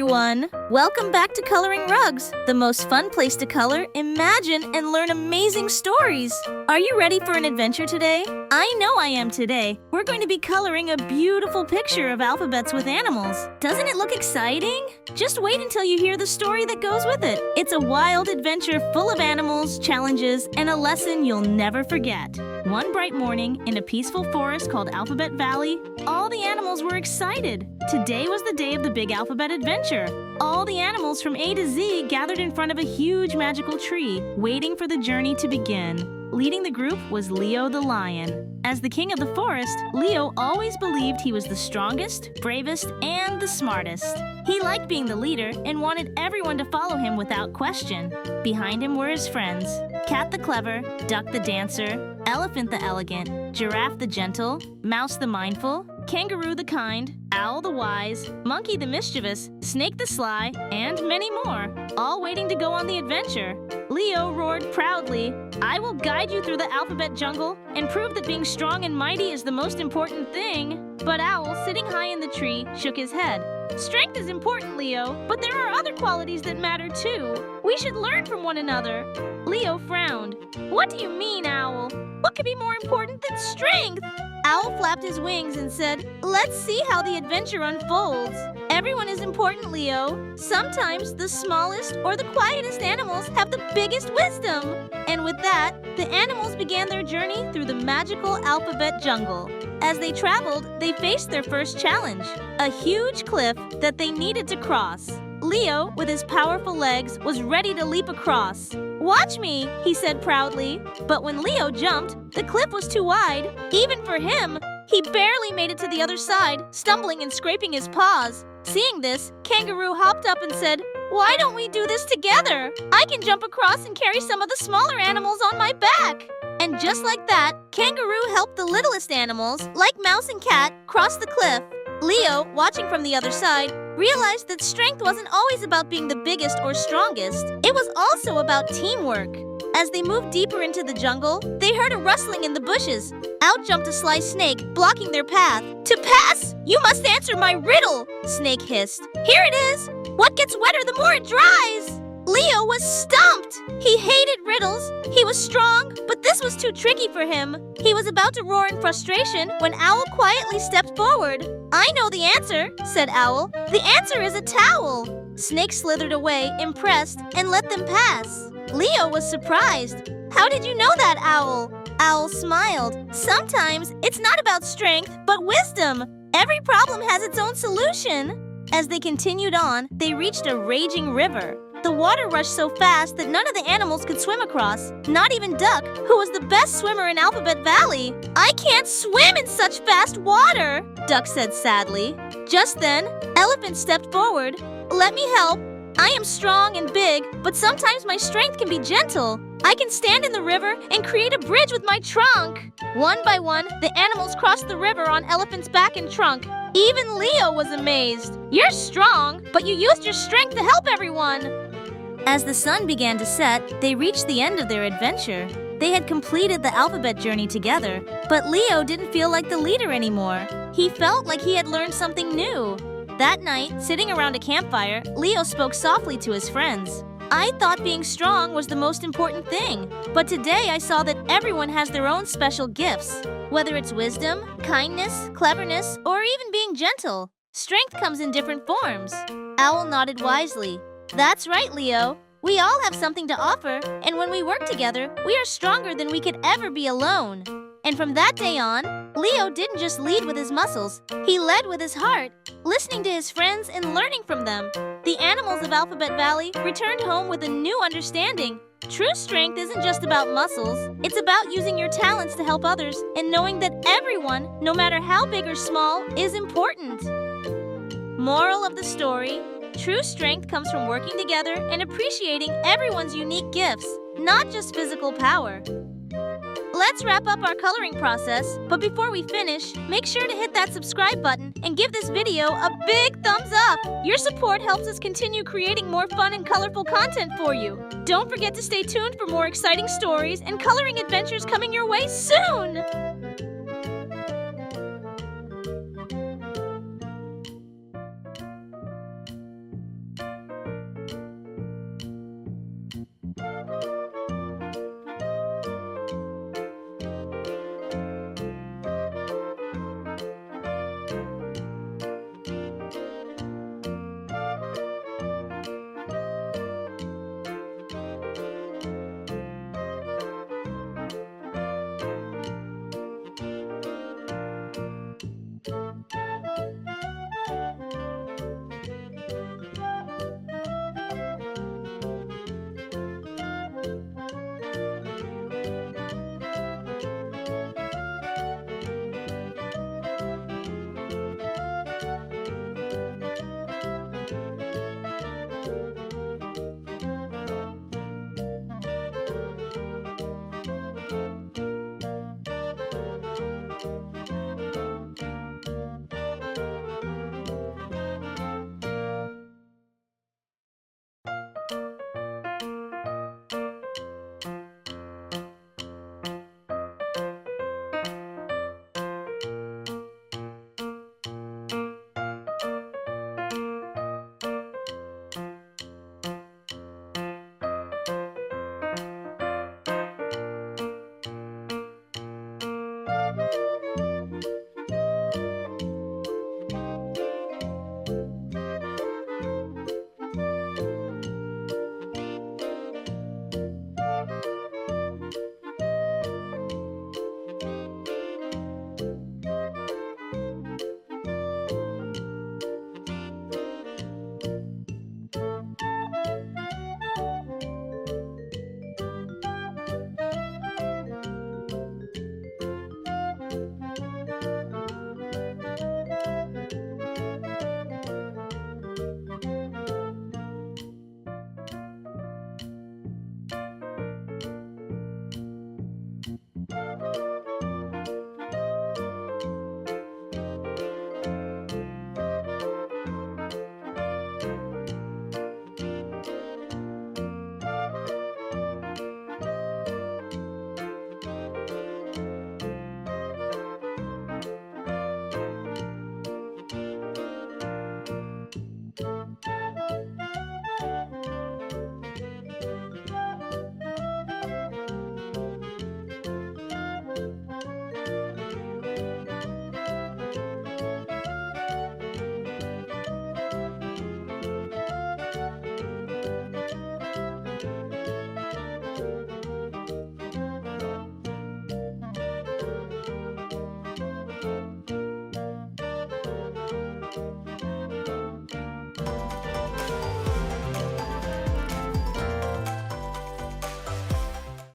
everyone! Welcome back to Coloring Rugs, the most fun place to color, imagine, and learn amazing stories. Are you ready for an adventure today? I know I am today. We're going to be coloring a beautiful picture of alphabets with animals. Doesn't it look exciting? Just wait until you hear the story that goes with it. It's a wild adventure full of animals, challenges, and a lesson you'll never forget. One bright morning, in a peaceful forest called Alphabet Valley, all the animals were excited. Today was the day of the big alphabet adventure. All the animals from A to Z gathered in front of a huge magical tree, waiting for the journey to begin. Leading the group was Leo the lion. As the king of the forest, Leo always believed he was the strongest, bravest, and the smartest. He liked being the leader and wanted everyone to follow him without question. Behind him were his friends: Cat the clever, Duck the dancer, Elephant the elegant, Giraffe the gentle, Mouse the mindful, Kangaroo the kind, Owl the wise, Monkey the mischievous, Snake the sly, and many more, all waiting to go on the adventure. Leo roared proudly, "I will guide you through the alphabet jungle and prove that being strong and mighty is the most important thing." But Owl, sitting high in the tree, shook his head. "Strength is important, Leo, but there are other qualities that matter too. We should learn from one another." Leo frowned. "What do you mean, Owl? What could be more important than strength?" Owl flapped his wings and said, "Let's see how the adventure unfolds. Everyone is important, Leo. Sometimes the smallest or the quietest animals have the biggest wisdom." And with that, the animals began their journey through the magical alphabet jungle. As they traveled, they faced their first challenge, a huge cliff that they needed to cross. Leo, with his powerful legs, was ready to leap across. "Watch me," he said proudly. But when Leo jumped, the cliff was too wide, even for him. He barely made it to the other side, stumbling and scraping his paws. Seeing this, Kangaroo hopped up and said, "Why don't we do this together? I can jump across and carry some of the smaller animals on my back." And just like that, Kangaroo helped the littlest animals, like Mouse and Cat, cross the cliff. Leo, watching from the other side, realized that strength wasn't always about being the biggest or strongest. It was also about teamwork. As they moved deeper into the jungle, they heard a rustling in the bushes. Out jumped a sly snake, blocking their path. "To pass, you must answer my riddle," Snake hissed. "Here it is. What gets wetter the more it dries?" Leo was stumped. He hated riddles. He was strong, but this was too tricky for him. He was about to roar in frustration when Owl quietly stepped forward. "I know the answer," said Owl. "The answer is a towel." Snake slithered away, impressed, and let them pass. Leo was surprised. "How did you know that, Owl?" Owl smiled. "Sometimes it's not about strength, but wisdom. Every problem has its own solution." As they continued on, they reached a raging river. The water rushed so fast that none of the animals could swim across, not even Duck, who was the best swimmer in Alphabet Valley. "I can't swim in such fast water," Duck said sadly. Just then, Elephant stepped forward. "Let me help. I am strong and big, but sometimes my strength can be gentle. I can stand in the river and create a bridge with my trunk." One by one, the animals crossed the river on Elephant's back and trunk. Even Leo was amazed. "You're strong, but you used your strength to help everyone." As the sun began to set, they reached the end of their adventure. They had completed the alphabet journey together, but Leo didn't feel like the leader anymore. He felt like he had learned something new. That night, sitting around a campfire, Leo spoke softly to his friends. "I thought being strong was the most important thing, but today I saw that everyone has their own special gifts. Whether it's wisdom, kindness, cleverness, or even being gentle, strength comes in different forms." Owl nodded wisely. "That's right, Leo. We all have something to offer, and when we work together, we are stronger than we could ever be alone." And from that day on, Leo didn't just lead with his muscles, he led with his heart, listening to his friends and learning from them. The animals of Alphabet Valley returned home with a new understanding. True strength isn't just about muscles, it's about using your talents to help others and knowing that everyone, no matter how big or small, is important. Moral of the story: true strength comes from working together and appreciating everyone's unique gifts, not just physical power. Let's wrap up our coloring process, but before we finish, make sure to hit that subscribe button and give this video a big thumbs up. Your support helps us continue creating more fun and colorful content for you. Don't forget to stay tuned for more exciting stories and coloring adventures coming your way soon!